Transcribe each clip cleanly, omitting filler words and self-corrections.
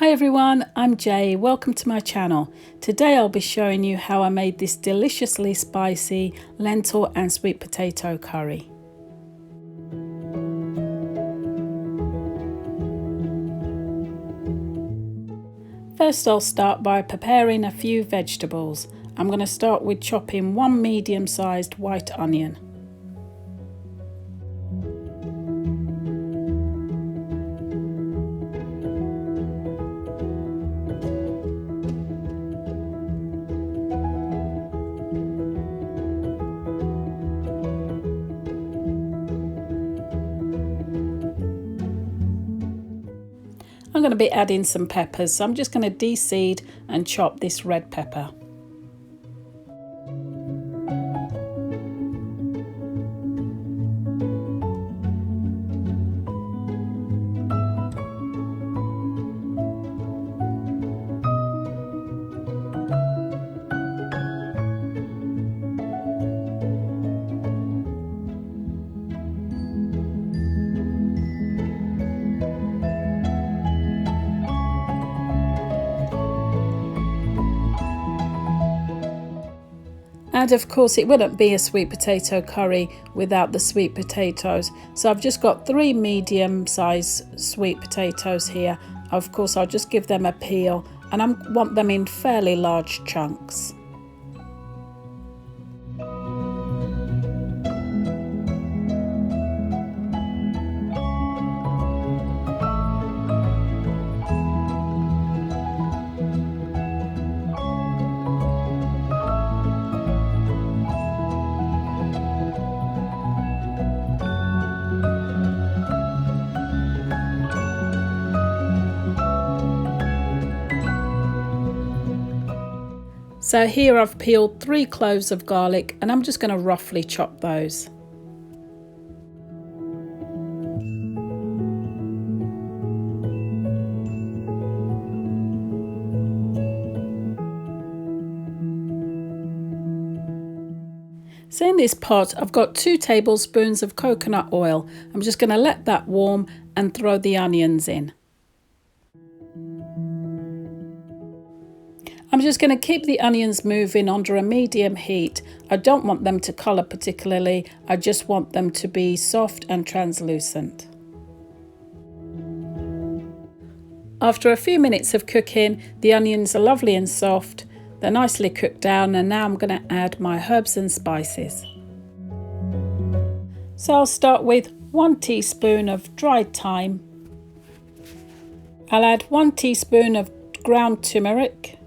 Hi everyone, I'm Jay. Welcome to my channel. Today I'll be showing you how I made this deliciously spicy lentil and sweet potato curry. First I'll start by preparing a few vegetables. I'm going to start with chopping one medium-sized white onion. I'm going to be adding some peppers, so I'm just going to de-seed and chop this red pepper. And of course it wouldn't be a sweet potato curry without the sweet potatoes. So I've just got 3 medium-sized sweet potatoes here. Of course I'll just give them a peel and I want them in fairly large chunks. So here I've peeled 3 cloves of garlic and I'm just going to roughly chop those. So in this pot I've got 2 tablespoons of coconut oil. I'm just going to let that warm and throw the onions in. I'm just going to keep the onions moving under a medium heat. I don't want them to colour particularly, I just want them to be soft and translucent. After a few minutes of cooking, the onions are lovely and soft. They're nicely cooked down, and now I'm going to add my herbs and spices. So I'll start with 1 teaspoon of dried thyme. I'll add 1 teaspoon of ground turmeric.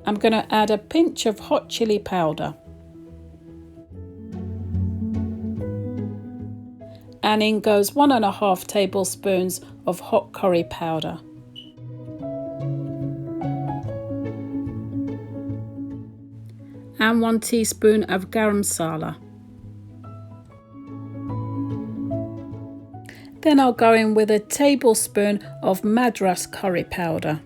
I'm going to add a pinch of hot chili powder. And in goes 1½ tablespoons of hot curry powder. And 1 teaspoon of garam masala. Then I'll go in with a tablespoon of Madras curry powder.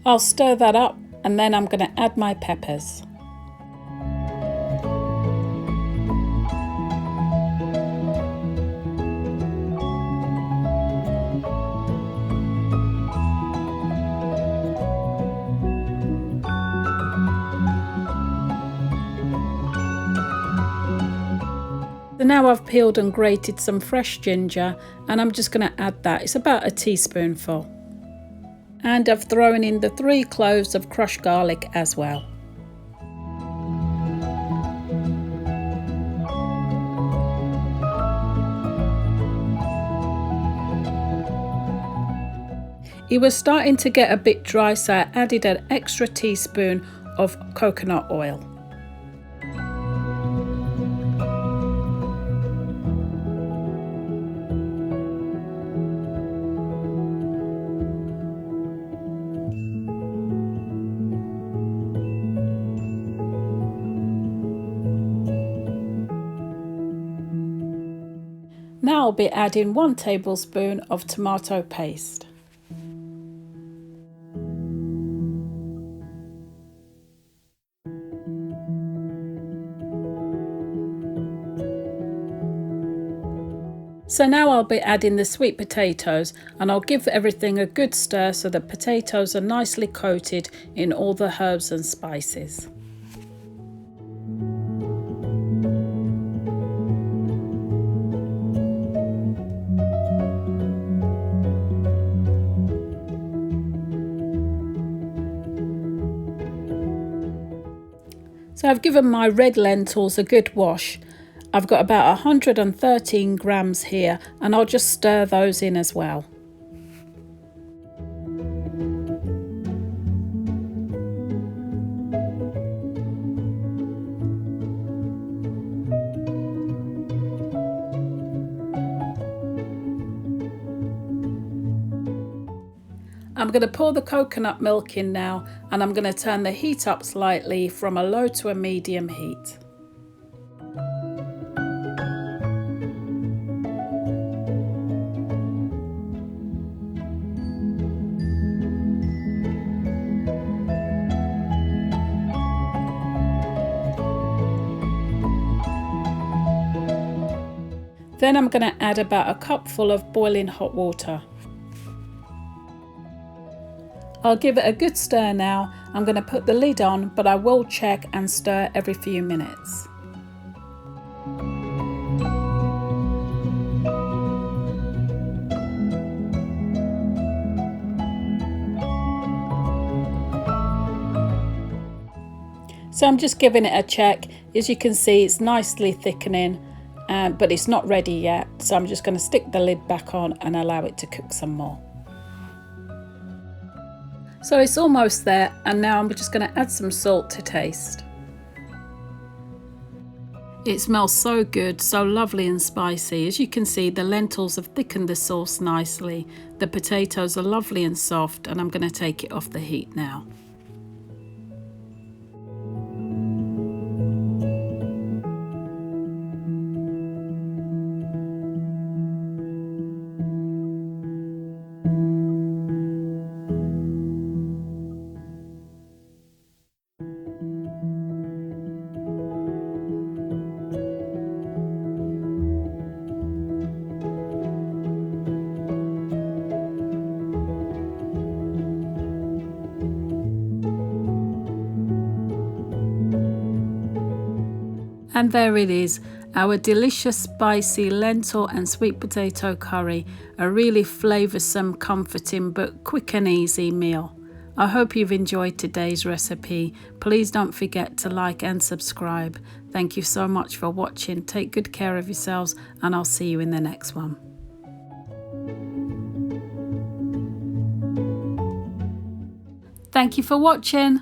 I'll stir that up and then I'm going to add my peppers. So now I've peeled and grated some fresh ginger and I'm just going to add that. It's about a teaspoonful. And I've thrown in the 3 cloves of crushed garlic as well. It was starting to get a bit dry, so I added an extra teaspoon of coconut oil. Now I'll be adding 1 tablespoon of tomato paste. So now I'll be adding the sweet potatoes, and I'll give everything a good stir so the potatoes are nicely coated in all the herbs and spices. So I've given my red lentils a good wash. I've got about 113 grams here, and I'll just stir those in as well. I'm going to pour the coconut milk in now, and I'm going to turn the heat up slightly from a low to a medium heat. Then I'm going to add about a cupful of boiling hot water. I'll give it a good stir now. I'm going to put the lid on, but I will check and stir every few minutes. So I'm just giving it a check. As you can see, it's nicely thickening, but it's not ready yet. So I'm just going to stick the lid back on and allow it to cook some more. So it's almost there, and now I'm just going to add some salt to taste. It smells so good, so lovely and spicy. As you can see, the lentils have thickened the sauce nicely. The potatoes are lovely and soft, and I'm going to take it off the heat now. And there it is, our delicious spicy lentil and sweet potato curry, a really flavoursome, comforting but quick and easy meal. I hope you've enjoyed today's recipe. Please don't forget to like and subscribe. Thank you so much for watching. Take good care of yourselves, and I'll see you in the next one. Thank you for watching.